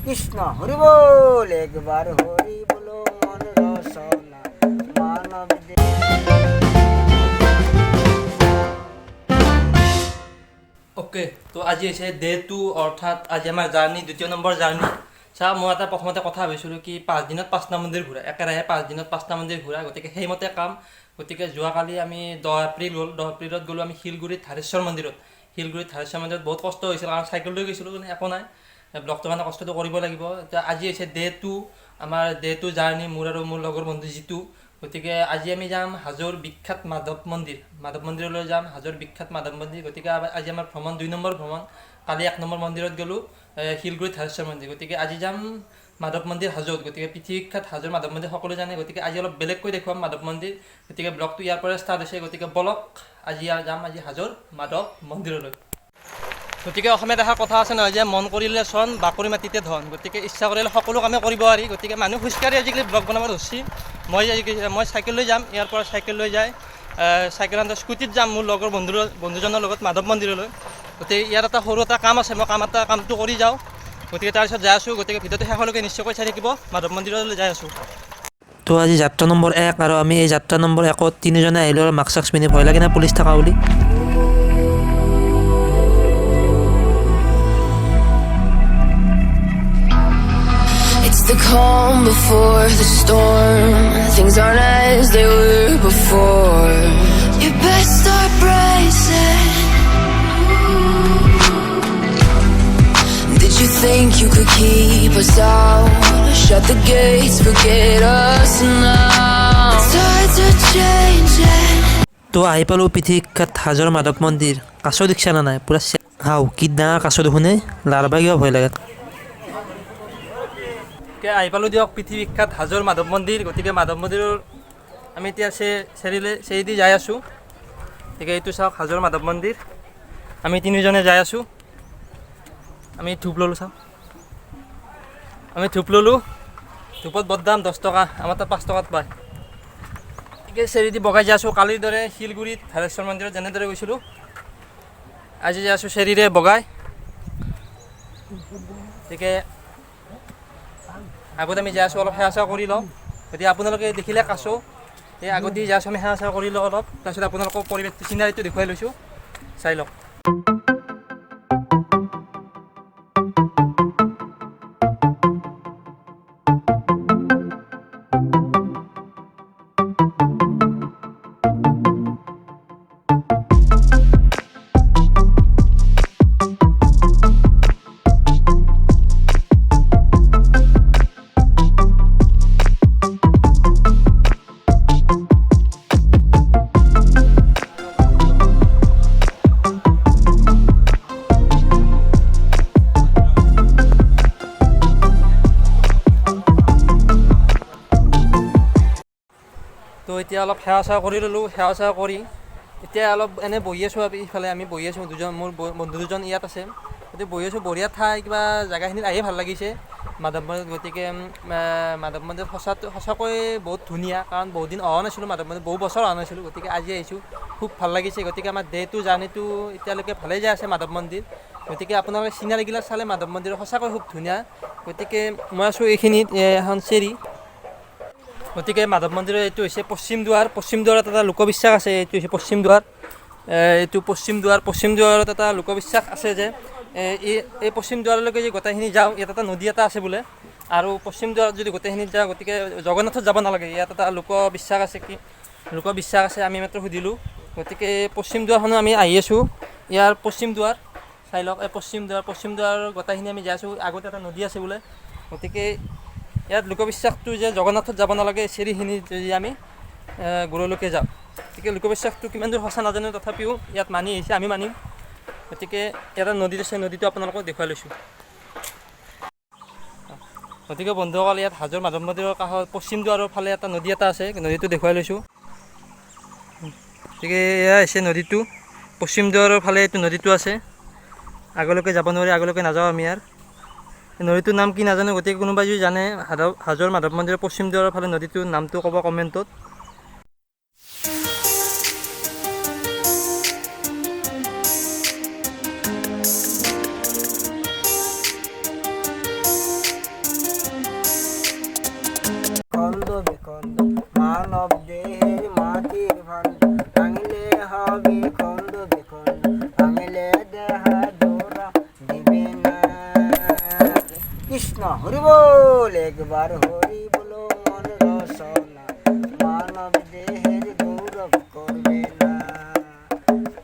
কৃষ্ণ হৰি বল, একবাৰ হৰি বলো মন ৰসনা মানব দে। অ'কে, তো আজি হৈছে ডে 2, অৰ্থাৎ আজি আমাৰ জাৰ্ণি, দ্বিতীয় নম্বৰ জাৰ্ণি। চা, মই এটা প্ৰথমতে কথা ভাবিছিলোঁ কি 5 দিনত 5টা মন্দিৰ ঘূৰা, একেৰাহে 5 দিনত 5টা মন্দিৰ ঘূৰা, গতিকে সেইমতে কাম। গতিকে যোৱাকালি আমি 10 এপ্ৰিল হ'ল, 10 এপ্ৰিলত গ'লোঁ আমি শিলগুৰিত ধাৰেশ্বৰ মন্দিৰত। শিলগুৰিত ধাৰেশ্বৰ মন্দিৰত বহুত কষ্ট হৈছিল, কাৰণ চাইকেল লৈ গৈছিলোঁ, কিন্তু একো নাই, ব্লগটোৰ কাৰণে কষ্টটো কৰিব লাগিব। এতিয়া আজি হৈছে ডে 2, আমাৰ ডে 2 জাৰ্ণি, মোৰ আৰু মোৰ লগৰ বন্ধু জিতু। গতিকে আজি আমি যাম হাজোৰ বিখ্যাত মাধৱ মন্দিৰলৈ যাম, হাজোৰ বিখ্যাত মাধৱ মন্দিৰ। গতিকে আজি আমাৰ ভ্ৰমণ 2 নম্বৰ ভ্ৰমণ। কালি 1 নম্বৰ মন্দিৰত গ'লোঁ, শিলগুৰিত ধাৰেশ্বৰ মন্দিৰ। গতিকে আজি যাম মাধৱ মন্দিৰ হাজোত। গতিকে পৃথিৱী বিখ্যাত হাজোৰ মাধৱ মন্দিৰ সকলোৱে জানে, গতিকে আজি অলপ বেলেগকৈ দেখুৱাম মাধৱ মন্দিৰ। গতিকে ব্লগটো ইয়াৰ পৰাই ষ্টাৰ্ট হৈছে। গতিকে বলক আজি যাম হাজোৰ মাধৱ মন্দিৰলৈ। গতিকে অসমীয়াত এষাৰ কথা আছে নহয় যে মন কৰিলে চন, বাকৰি মাটিতে ধন। গতিকে ইচ্ছা কৰিলে সকলো কামে কৰিব পাৰি। গতিকে মানুহ খোজকাঢ়ি আজিকালি ব্লগ বনাব ধৰিছে। মই চাইকেল লৈ যাম, ইয়াৰ পৰা চাইকেল লৈ যায় চাইকেল স্কুটিত যাম মোৰ লগৰ বন্ধুজনৰ লগত মাধৱ মন্দিৰলৈ। গতিকে ইয়াত এটা সৰু এটা কাম আছে, মই কামটো কৰি যাওঁ। গতিকে তাৰপিছত যাই আছোঁ। গতিকে ভিডিঅ'টো শেষলৈকে নিশ্চয়কৈ চাই থাকিব, মাধৱ মন্দিৰলৈ যাই আছোঁ। তো আজি যাত্ৰা নম্বৰ 1, আৰু আমি এই যাত্ৰা নম্বৰ 1ত 3জনে আহিলোঁ আৰু মাস্ক পিন্ধি, ভয় লাগে না পুলিচ থকা বুলি। It's the calm before the storm. Things aren't as they were before. You best start bracing. Did you think you could keep us out? Shut the gates, forget us now. Tides are changing. তো আহি পালোঁ পৃথিৱী বিখ্যাত হাজোৰ মাধৱ মন্দিৰ। কাছ দেখিছা না নাই? পূৰা হাও কি ডাঙৰ কাছ দেখোনে, লাৰবা কিবা ভয় লাগে। আহি পালোঁ দিয়ক পৃথিৱী বিখ্যাত হাজোৰ মাধৱ মন্দিৰ। গতিকে মাধৱ মন্দিৰৰ আমি এতিয়া চেৰিদি যাই আছোঁ। গতিকে এইটো চাওক হাজোৰ মাধৱ মন্দিৰ, আমি 3জনে যাই আছোঁ। আমি ধূপ ল'লোঁ, চাওক আমি ধূপ ল'লোঁ। ধূপত বৰ দাম 10 টকা, আমাৰ তাত 5 টকাত পায়। গতিকে চেৰিদি বগাই যাই আছোঁ। কালিৰ দৰে শিলগুৰিত ধাৰেশ্বৰ মন্দিৰত যেনেদৰে গৈছিলোঁ, আজি যাই আছোঁ চেৰিৰে বগাই। গতিকে আগত আমি যাই আছোঁ, অলপ সেৱা চেৱা কৰি লওঁ। গতিকে আপোনালোকে দেখিলে কাছ, এই আগত দি যাই আছোঁ, আমি সেৱা চেৱা কৰি লওঁ অলপ। তাৰপিছত আপোনালোকক পৰিৱেশটো চিনাৰীটো দেখুৱাই লৈছোঁ, চাই লওক। তো এতিয়া অলপ সেৱা চেৱা কৰি ল'লোঁ। সেৱা চেৱা কৰি এতিয়া অলপ এনেই বহি আছোঁ। ইফালে আমি বহি আছোঁ, মোৰ বন্ধু দুজন ইয়াত আছে। গতিকে বহি আছোঁ, বঢ়িয়া ঠাই, কিবা জেগাখিনিত আহি ভাল লাগিছে মাধৱ মন্দিৰ। গতিকে মাধৱ মন্দিৰ সঁচাকৈ বহুত ধুনীয়া, কাৰণ বহুত দিন অহা নাছিলোঁ মাধৱ মন্দিৰ, বহু বছৰ অহা নাছিলোঁ। গতিকে আজি আহিছোঁ, খুব ভাল লাগিছে। গতিকে আমাৰ ডে 2 জাৰ্ণিটো এতিয়ালৈকে ভালেই যাই আছে মাধৱ মন্দিৰ। গতিকে আপোনালোকে চিনাৰীগিলা চালে মাধৱ মন্দিৰ সঁচাকৈ খুব ধুনীয়া। গতিকে মই আছোঁ এইখিনিত, এখন চেৰি। গতিকে মাধৱ মন্দিৰৰ এইটো হৈছে পশ্চিম দুৱাৰত এটা লোকবিশ্বাস আছে। এইটো হৈছে পশ্চিম দুৱাৰত এটা লোকবিশ্বাস আছে যে এই পশ্চিম দুৱাৰলৈকে যদি গোটেইখিনি যাওঁ, ইয়াত এটা নদী এটা আছে বোলে। আৰু পশ্চিম দুৱাৰত যদি গোটেইখিনিত যাওঁ, গতিকে জগন্নাথত যাব নালাগে। ইয়াত এটা লোকবিশ্বাস আছে, আমি মাত্ৰ সুধিলোঁ। গতিকে পশ্চিম দুৱাৰখনো আমি আহি আছোঁ। ইয়াৰ পশ্চিম দুৱাৰ চাই লওক, এই পশ্চিম দুৱাৰ গোটেইখিনি আমি যাই আছোঁ। আগতে এটা নদী আছে বোলে। গতিকে ইয়াত লোকবিশ্বাসটো যে জগন্নাথত যাব নালাগে, চেৰিখিনিত যদি আমি গুৰলৈকে যাওঁ। গতিকে লোকবিশ্বাসটো কিমান দূৰ সঁচা নাজানো, তথাপিও ইয়াত মানি আহিছে, আমি মানিম। গতিকে এটা নদী আছে, নদীটো আপোনালোকক দেখুৱাই লৈছোঁ। গতিকে বন্ধুসকল, ইয়াত হাজোৰ মাধৱ মন্দিৰৰ কাষত পশ্চিম দুৱাৰৰ ফালে এটা নদী এটা আছে, নদীটো দেখুৱাই লৈছোঁ। গতিকে এয়া হৈছে নদীটো, পশ্চিম দুৱাৰৰ ফালে এইটো নদীটো আছে। আগলৈকে যাব নোৱাৰি, আগলৈকে নাযাওঁ আমি। নদীটোৰ নাম কি নাজানো। গতিকে কোনোবাই যদি জানে হাজোৰ মাধৱ মন্দিৰৰ পশ্চিম দুৱাৰৰ ফালে নদীটোৰ নামটো ক'ব কমেণ্টত। বিখণ্ড মানব দেহের মাটির ভাণ্ড ভাঙলে হবে খণ্ড বিখণ্ড ভাঙলে দেহা দোরা দিবে না কৃষ্ণ হরি বল একবার হরি বলো মন রসনা মানব দেহের গৌরব করবে না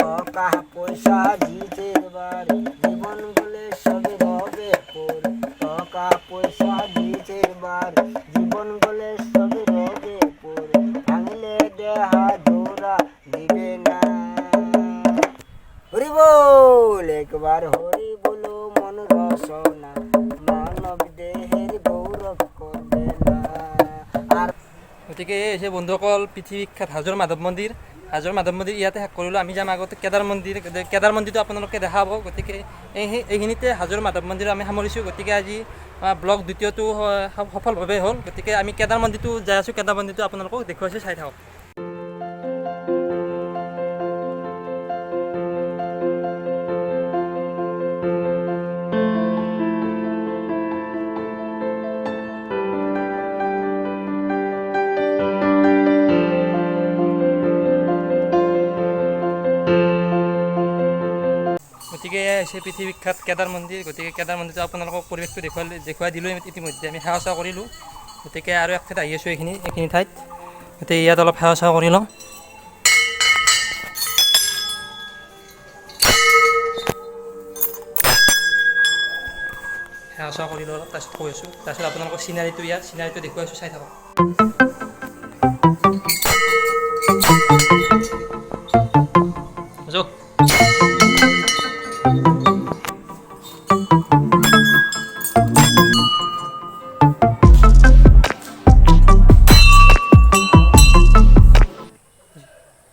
টাকা পয়সা জিতের বারে জীবন বলে সবে রবে পর টাকা পয়সা জিতের বারে জীবন বলে সবে রবে পর ভাঙলে দেহা দোরা দিবে না হরি বল একবার হরি বলো মন রসনা মানব দেহের গৌরব করবে না আর গতিকে এসে বন্ধুসকল পৃথিৱী বিখ্যাত হাজোৰ মাধৱ মন্দিৰ ইয়াতে শেষ কৰিলোঁ। আমি যাম আগতে কেদাৰ মন্দিৰটো আপোনালোকে দেখাব। গতিকে এইখিনিতে হাজোৰ মাধৱ মন্দিৰ আমি সামৰিছোঁ। গতিকে আজি ব্লগ দ্বিতীয়টো সফলভাৱে হ'ল। গতিকে আমি কেদাৰ মন্দিৰটো যাই আছোঁ। কেদাৰ মন্দিৰটো আপোনালোকক দেখুৱাইছোঁ, চাই থাকক। গতিকে হৈছে পৃথিৱী বিখ্যাত কেদাৰ মন্দিৰ। গতিকে কেদাৰ মন্দিৰটো আপোনালোকক পৰিৱেশটো দেখুৱাই দিলোঁ ইতিমধ্যে। আমি সেৱা চেৱা কৰিলোঁ। গতিকে আৰু এক ঠাইত আহি আছোঁ এইখিনি ঠাইত। গতিকে ইয়াত অলপ সেৱা চেৱা কৰি লওঁ। সেৱা চেৱা কৰিলোঁ অলপ, তাৰপিছত কৈ আছোঁ। তাৰপিছত আপোনালোকৰ চিনাৰীটো দেখুৱাইছোঁ, চাই থাকক। যাওক।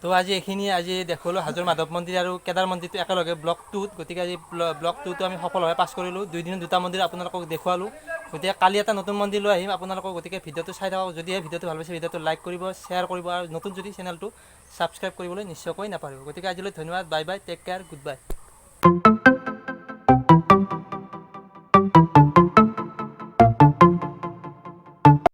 তো আজি দেখুৱালোঁ হাজোৰ মাধৱ মন্দিৰ আৰু কেদাৰ মন্দিৰটো একেলগে ব্লক 2ত। গতিকে আজি ব্লক 2টো আমি সফলভাৱে পাছ কৰিলোঁ। 2 দিনত 2টা মন্দিৰ আপোনালোকক দেখুৱালোঁ। গতিকে কালি এটা নতুন মন্দিৰ লৈ আহিম আপোনালোকক। গতিকে ভিডিঅ'টো চাই থাকক। যদিহে ভিডিঅ'টো ভাল পাইছে ভিডিঅ'টো লাইক কৰিব, শ্বেয়াৰ কৰিব আৰু নতুন যদি চেনেলটো ছাবস্ক্ৰাইব কৰিবলৈ নিশ্চয়কৈ নাপাহৰিব। গতিকে আজিলৈ ধন্যবাদ। Bye bye, take care, good বাই।